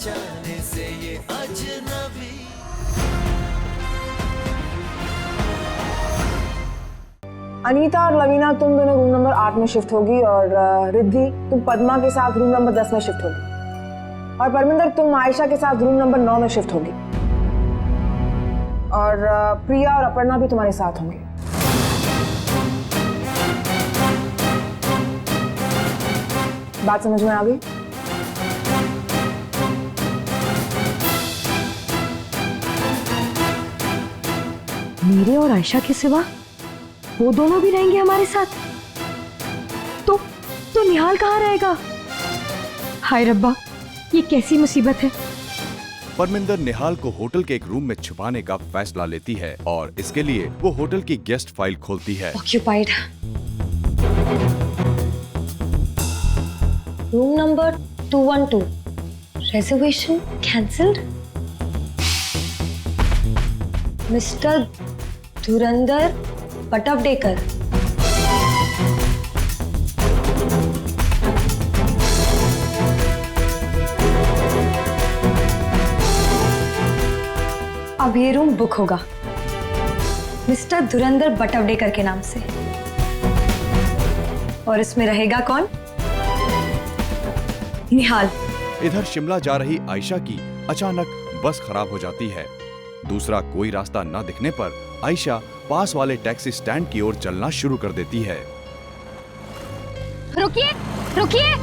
जाने से ये अजनबी। अनीता और लवीना तुम दोनों रूम नंबर 8 में शिफ्ट होगी और रिद्धि तुम पद्मा के साथ रूम नंबर 10 में शिफ्ट होगी और परमिंदर तुम आयशा के साथ रूम नंबर 9 में शिफ्ट होगी और प्रिया और अपर्णा भी तुम्हारे साथ होंगे। बात समझ में आ गई? मेरे और आयशा के सिवा वो दोनों भी रहेंगे हमारे साथ? तो निहाल कहाँ रहेगा? हाय रब्बा, ये कैसी मुसीबत है। परमिंदर निहाल को होटल के एक रूम में छुपाने का फैसला लेती है और इसके लिए वो होटल की गेस्ट फाइल खोलती है। Occupied. Room number 212, reservation cancelled. Mister धुरंधर पटवडेकर। अब ये रूम बुक होगा मिस्टर धुरंधर बटवडेकर के नाम से। और इसमें रहेगा कौन? निहाल। इधर शिमला जा रही आयशा की अचानक बस खराब हो जाती है। दूसरा कोई रास्ता न दिखने पर आयशा पास वाले टैक्सी स्टैंड की ओर चलना शुरू कर देती है। रुकिए, रुकिए।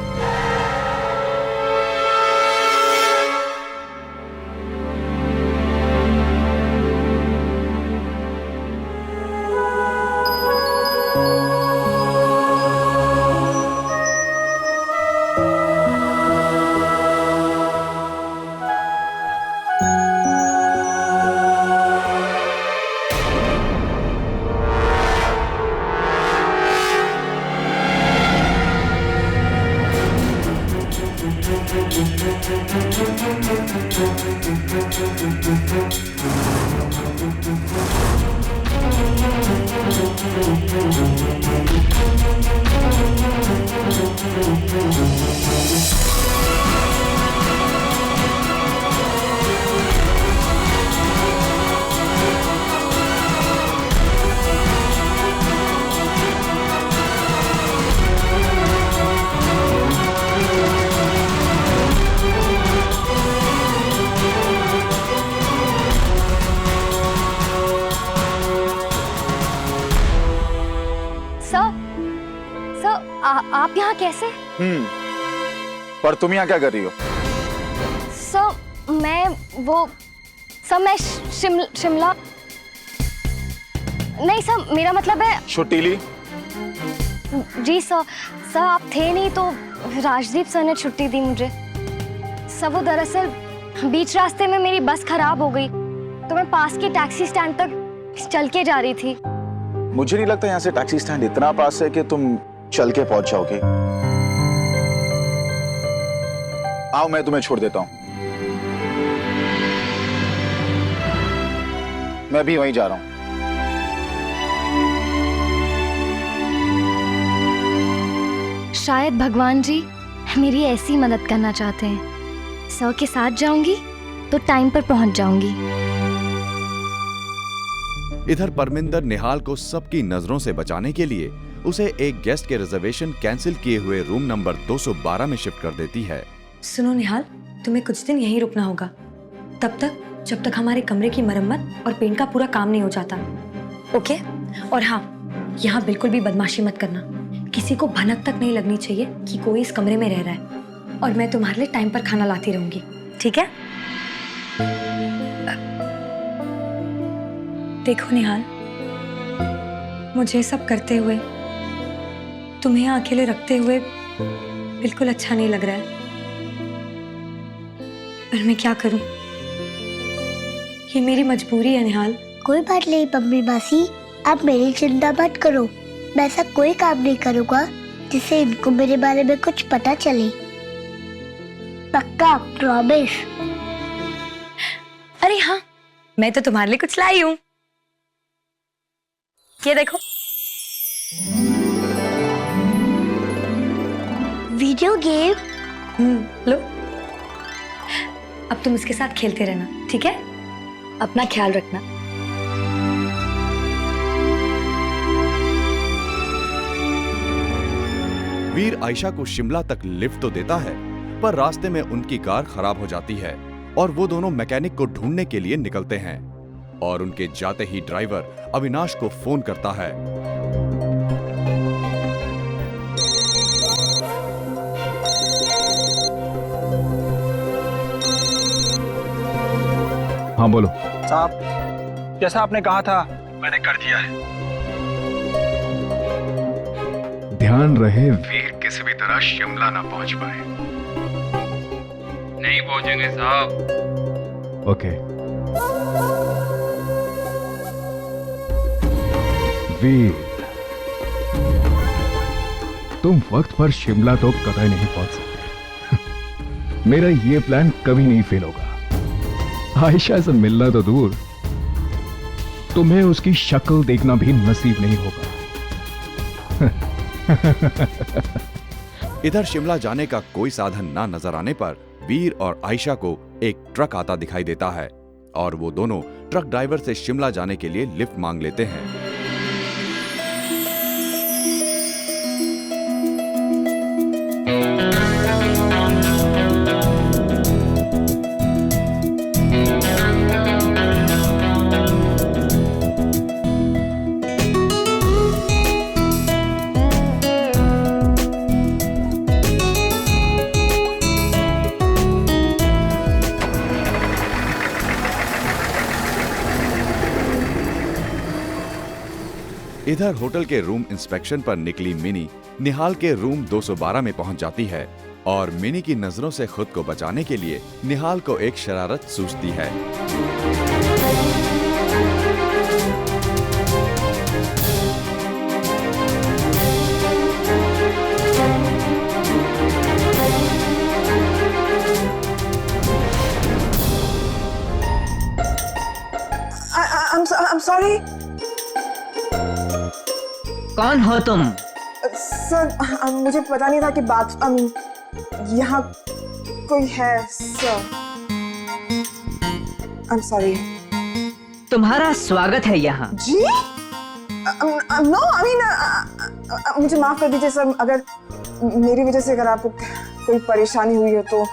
आप यहाँ कैसे? पर तुम यहाँ क्या कर रही हो? सर मैं शिमला नहीं सर, मेरा मतलब है छुट्टी ली? जी सर आप थे नहीं तो राजदीप सर ने छुट्टी दी मुझे। सर वो दरअसल बीच रास्ते में मेरी बस खराब हो गई तो मैं पास के टैक्सी स्टैंड तक चल के जा रही थी। मुझे नहीं लगता यहाँ से टैक्सी स्टैंड इतना पास है कि तुम चल के पहुंच जाओगे। आओ मैं तुम्हें छोड़ देता हूं। मैं भी वहीं जा रहा हूं। शायद भगवान जी मेरी ऐसी मदद करना चाहते हैं। सर के साथ जाऊंगी तो टाइम पर पहुंच जाऊंगी। इधर परमिंदर निहाल को सबकी नजरों से बचाने के लिए उसे एक गेस्ट के रिजर्वेशन कैंसिल किए हुए रूम नंबर 212 में शिफ्ट कर देती है। सुनो निहाल, तुम्हें कुछ दिन यहीं रुकना होगा, तब तक जब तक हमारे कमरे की मरम्मत और पेंट का पूरा काम नहीं हो जाता। ओके? और हाँ, यहाँ बिल्कुल भी बदमाशी मत करना। किसी को भनक तक नहीं लगनी चाहिए कि कोई इस कमरे में रह रहा है। और मैं तुम्हारे लिए टाइम पर खाना लाती रहूंगी, ठीक है? देखो निहाल, मुझे सब करते हुए, तुम्हें यहाँ अकेले रखते हुए बिल्कुल अच्छा नहीं लग रहा है। पर मैं क्या करूं? ये मेरी मजबूरी है निहाल। कोई बात नहीं मम्मी मासी, आप मेरी चिंता मत करो। मैं ऐसा कोई काम नहीं करूंगा जिससे इनको मेरे बारे में कुछ पता चले। पक्का, प्रॉमिस। अरे हाँ, मैं तो तुम्हारे लिए कुछ लाई हूँ। ये देखो। Video game? लो। अब तुम इसके साथ खेलते रहना, ठीक है? अपना ख्याल रखना। वीर आयशा को शिमला तक लिफ्ट तो देता है, पर रास्ते में उनकी कार खराब हो जाती है और वो दोनों मैकेनिक को ढूंढने के लिए निकलते हैं। और उनके जाते ही ड्राइवर अविनाश को फोन करता है। हाँ बोलो। साहब, जैसा आपने कहा था मैंने कर दिया है। ध्यान रहे वीर किसी भी तरह शिमला ना पहुंच पाए। नहीं पहुंचेंगे साहब। ओके। वीर, तुम वक्त पर शिमला तो कतई नहीं पहुंच सकते। मेरा ये प्लान कभी नहीं फेल होगा। आयशा से मिलना तो दूर, तुम्हें उसकी शक्ल देखना भी नसीब नहीं होगा। इधर शिमला जाने का कोई साधन ना नजर आने पर वीर और आयशा को एक ट्रक आता दिखाई देता है और वो दोनों ट्रक ड्राइवर से शिमला जाने के लिए लिफ्ट मांग लेते हैं। इधर होटल के रूम इंस्पेक्शन पर निकली मिनी निहाल के रूम 212 में पहुंच जाती है और मिनी की नजरों से खुद को बचाने के लिए निहाल को एक शरारत सूझती है। I'm sorry. कौन हो तुम? सर, मुझे पता नहीं था कि यहाँ कोई है सर। I'm sorry. तुम्हारा स्वागत है यहाँ। जी? No, मुझे माफ कर दीजिए सर, अगर मेरी वजह से अगर आपको कोई परेशानी हुई हो तो।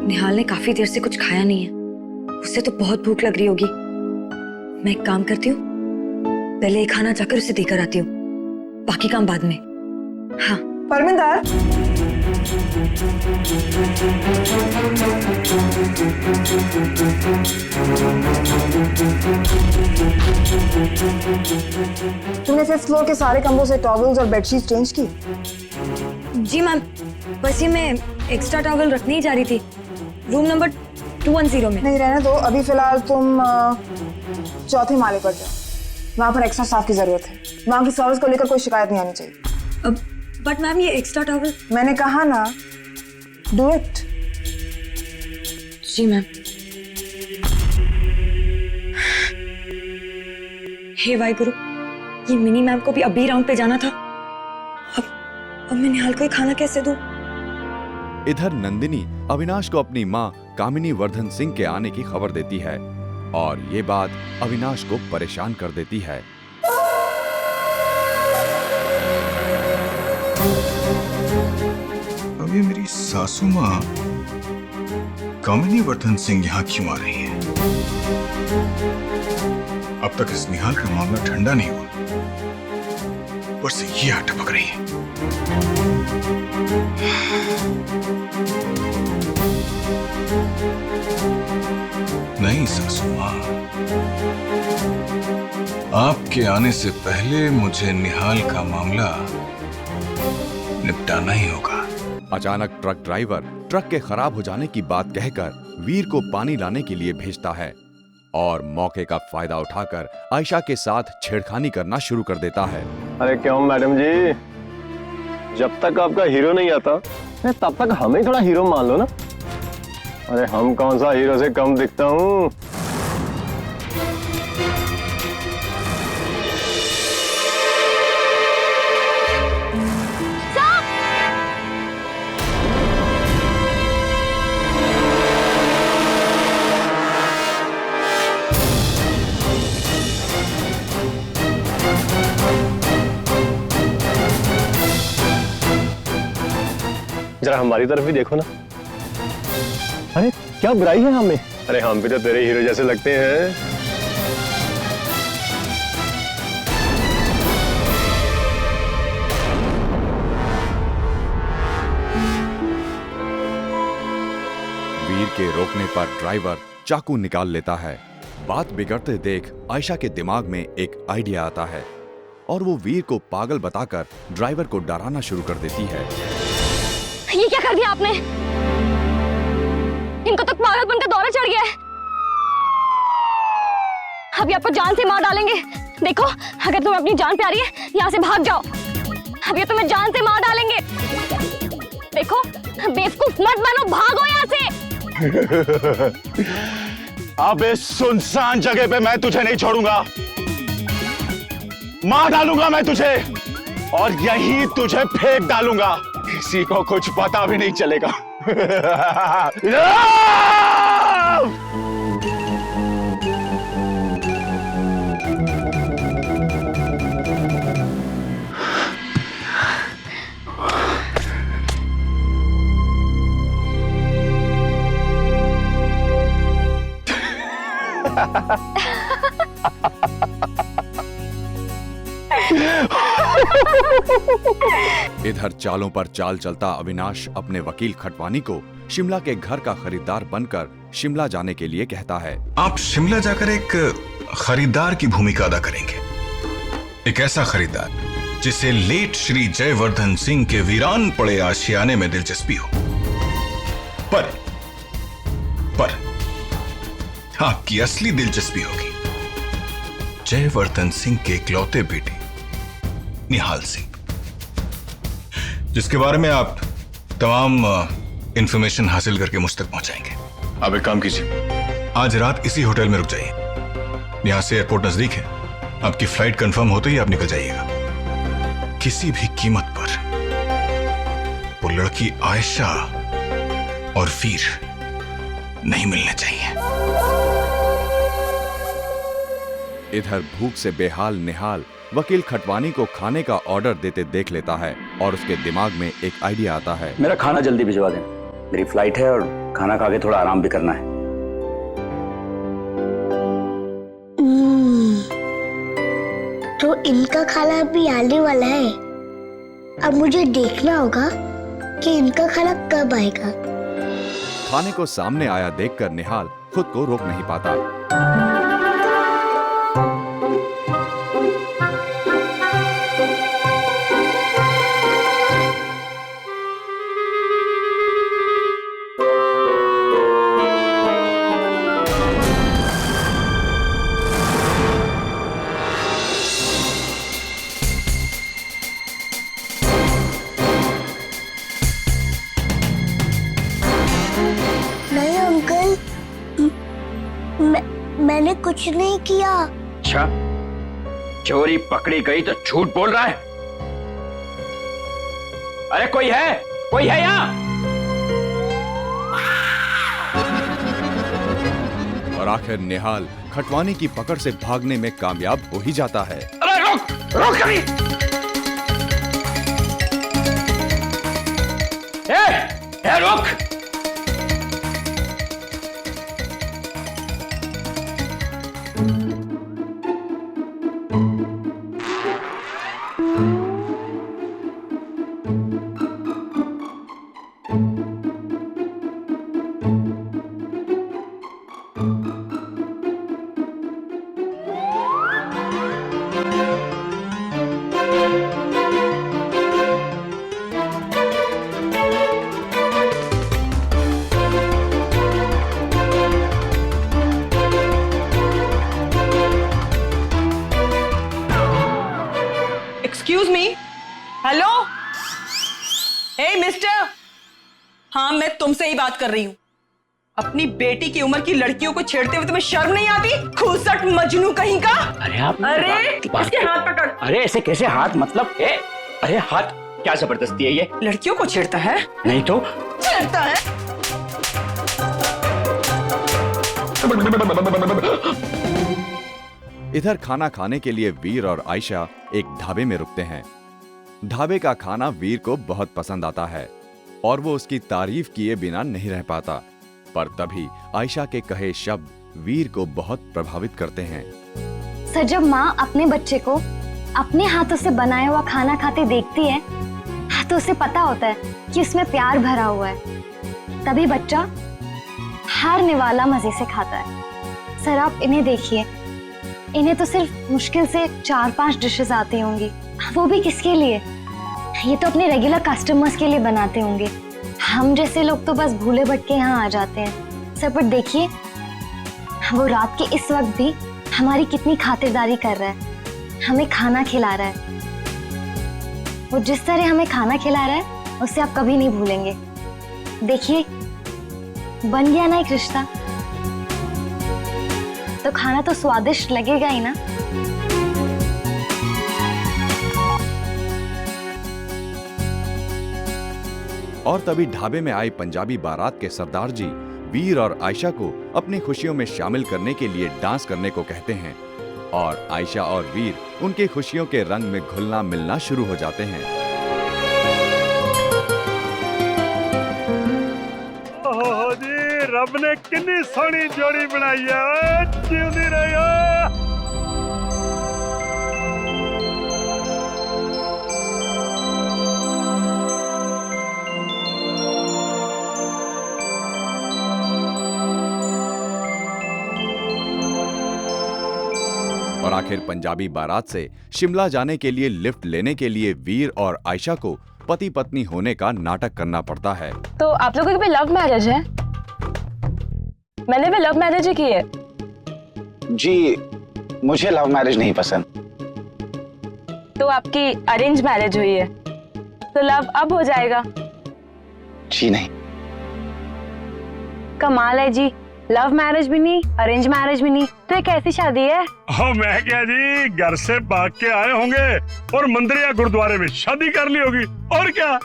निहाल ने काफी देर से कुछ खाया नहीं है, उसे तो बहुत भूख लग रही होगी। मैं एक काम करती हूँ, पहले ये खाना जाकर उसे देकर आती हूँ, बाकी काम बाद में। हाँ परमिंदर, तुमने 5th फ्लोर के सारे कमरों से टॉवल्स और बेडशीट चेंज की? जी मैम, बस ये मैं एक्स्ट्रा टॉवल रखने ही जा रही थी, रूम नंबर 210 में। नहीं रहने दो, अभी फिलहाल तुम 4थे माले पर जाओ, वहाँ पर एक्स्ट्रा स्टाफ की जरूरत है। वहाँ की सर्विस को लेकर कोई शिकायत नहीं आनी चाहिए। बट मैम ये एक्स्ट्रा टॉवल। मैंने कहा ना, डू इट। जी मैम। हे वाहिगुरु, ये मिनी मैम को भी अभी राउंड पे जाना था। अब मैं निहाल को ये खाना कैसे दूं? इधर नंदिनी अविनाश को अपनी माँ कामिनी वर्धन सिंह के आने की खबर देती है और ये बात अविनाश को परेशान कर देती है। अब ये मेरी सासू माँ कामिनी वर्धन सिंह यहाँ क्यों आ रही है? अब तक इस निहाल का मामला ठंडा नहीं हुआ, ऊपर से ये आ टपक रही है। नहीं सासू माँ, आपके आने से पहले मुझे निहाल का मामला निपटाना ही होगा। अचानक ट्रक ड्राइवर ट्रक के खराब हो जाने की बात कहकर वीर को पानी लाने के लिए भेजता है और मौके का फायदा उठाकर आयशा के साथ छेड़खानी करना शुरू कर देता है। अरे क्यों मैडम जी, जब तक आपका हीरो नहीं आता तब तक हमें थोड़ा हीरो मान लो ना। अरे हम कौन सा हीरो से कम दिखता हूँ। जरा हमारी तरफ भी देखो ना। अरे क्या बुराई है हमें? अरे हम भी तो तेरे हीरो जैसे लगते हैं। वीर के रोकने पर ड्राइवर चाकू निकाल लेता है। बात बिगड़ते देख आयशा के दिमाग में एक आइडिया आता है और वो वीर को पागल बताकर ड्राइवर को डराना शुरू कर देती है। ये क्या कर दिया आपने? इनको तो पागलपन का दौरा चढ़ गया है। अभी आपको जान से मार डालेंगे। देखो, अगर तुम्हें अपनी जान प्यारी है यहाँ से भाग जाओ। अभी तुम्हें जान से मार डालेंगे। देखो, बेवकूफ मत बनो, भागो यहाँ से। अब इस सुनसान जगह पे मैं तुझे नहीं छोड़ूंगा। मार डालूंगा मैं तुझे और यहीं तुझे फेंक डालूंगा। किसी को कुछ पता भी नहीं चलेगा। इधर चालों पर चाल चलता अविनाश अपने वकील खटवानी को शिमला के घर का खरीदार बनकर शिमला जाने के लिए कहता है। आप शिमला जाकर एक खरीदार की भूमिका अदा करेंगे। एक ऐसा खरीदार जिसे लेट श्री जयवर्धन सिंह के वीरान पड़े आशियाने में दिलचस्पी हो। पर आपकी असली दिलचस्पी होगी जयवर्धन सिंह के इकलौते बेटे निहाल सिंह, जिसके बारे में आप तमाम इंफॉर्मेशन हासिल करके मुझ तक पहुंचाएंगे। आप एक काम कीजिए, आज रात इसी होटल में रुक जाइए। यहां से एयरपोर्ट नजदीक है। आपकी फ्लाइट कंफर्म होते ही आप निकल जाइएगा। किसी भी कीमत पर वो लड़की आयशा और वीर नहीं मिलने चाहिए। इधर भूख से बेहाल निहाल वकील खटवानी को खाने का ऑर्डर देते देख लेता है और उसके दिमाग में एक आइडिया आता है। मेरा खाना जल्दी भिजवा दें, मेरी फ्लाइट है और खाना खा के थोड़ा आराम भी करना है। तो इनका खाना अभी आने वाला है। अब मुझे देखना होगा कि इनका खाना कब आएगा। खाने को सामने आया देखकर निहाल खुद को रोक नहीं पाता। मैंने कुछ नहीं किया। अच्छा, चोरी पकड़ी गई तो झूठ बोल रहा है। अरे कोई है यहाँ? और आखिर निहाल खटवानी की पकड़ से भागने में कामयाब हो ही जाता है। अरे रोक कभी। रोक। एक्सक्यूज मी, हेलो, हे मिस्टर, हाँ मैं तुमसे ही बात कर रही हूँ। अपनी बेटी की उम्र की लड़कियों को छेड़ते हुए तुम्हें शर्म नहीं आती? खूसट मजनू कहीं का। अरे आप इसके हाथ पकड़। अरे ऐसे कैसे हाथ, मतलब अरे हाथ, क्या जबरदस्ती है ये? लड़कियों को छेड़ता है? नहीं तो छेड़ता है। इधर खाना खाने के लिए वीर और आयशा एक ढाबे में रुकते हैं। ढाबे का खाना वीर को बहुत पसंद आता है और वो उसकी तारीफ किए बिना नहीं रह पाता। पर तभी आयशा के कहे शब्द वीर को बहुत प्रभावित करते हैं। सर, जब माँ अपने बच्चे को अपने हाथों से बनाया हुआ खाना खाते देखती है तो उसे पता होता है कि उसमें प्यार भरा हुआ है, तभी बच्चा हारने वाला मजे से खाता है। सर, आप इन्हें देखिए, इन्हें तो सिर्फ मुश्किल से 4-5 डिशेस आती होंगी, वो भी किसके लिए? ये तो अपने रेगुलर कस्टमर्स के लिए बनाते होंगे। हम जैसे लोग तो बस भूले भटके यहाँ आ जाते हैं। सर, पर देखिए, वो रात के इस वक्त भी हमारी कितनी खातिरदारी कर रहा है, हमें खाना खिला रहा है। वो जिस तरह हमें खाना खिला रहा है उसे आप कभी नहीं भूलेंगे। देखिए, बन गया ना एक रिश्ता, तो खाना तो स्वादिष्ट लगेगा ही ना। और तभी ढाबे में आई पंजाबी बारात के सरदार जी वीर और आयशा को अपनी खुशियों में शामिल करने के लिए डांस करने को कहते हैं और आयशा और वीर उनकी खुशियों के रंग में घुलना मिलना शुरू हो जाते हैं। ओहो जी, रब ने कितनी सोहनी जोड़ी बनाई है, जिंदी रहो। और आखिर पंजाबी बारात से शिमला जाने के लिए लिफ्ट लेने के लिए वीर और आयशा को पति पत्नी होने का नाटक करना पड़ता है। तो आप लोगों की भी लव मैरिज है? मैंने भी लव मैरिज ही की है। जी, मुझे लव मैरिज नहीं पसंद। तो आपकी अरेंज मैरिज हुई है, तो लव अब हो जाएगा? जी नहीं। कमाल है जी, लव मैरिज भी नहीं, अरेंज मैरिज भी नहीं, तो ये कैसी शादी है? हाँ, मैं क्या जी, घर से भाग के आए होंगे और मंदिर या गुरुद्वारे में शादी कर ली होगी, और क्या।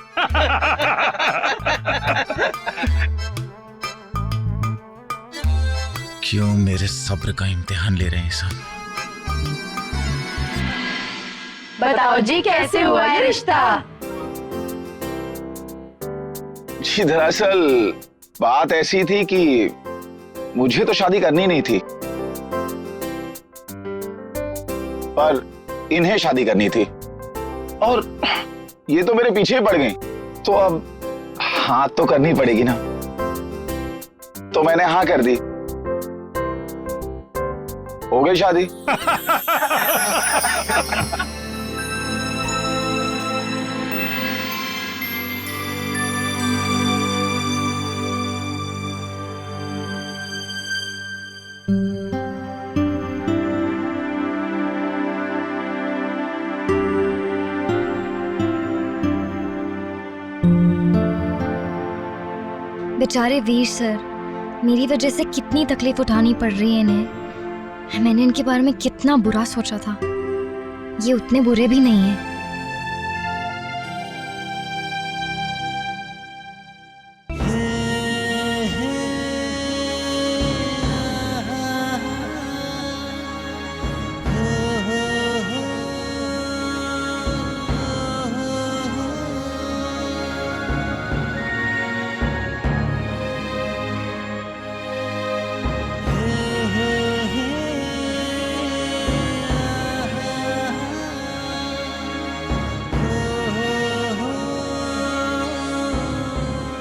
क्यों मेरे सब्र का इम्तिहान ले रहे हैं सब? बताओ जी, कैसे हुआ है रिश्ता? जी, दरअसल बात ऐसी थी कि मुझे तो शादी करनी नहीं थी, पर इन्हें शादी करनी थी और ये तो मेरे पीछे पड़ गई, तो अब हाँ तो करनी पड़ेगी ना। तो मैंने हाँ कर दी, हो गई शादी। बेचारे वीर सर, मेरी वजह से कितनी तकलीफ उठानी पड़ रही है इन्हें। मैंने इनके बारे में कितना बुरा सोचा था, ये उतने बुरे भी नहीं हैं।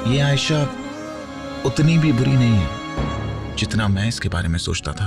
ये आयशा उतनी भी बुरी नहीं है जितना मैं इसके बारे में सोचता था।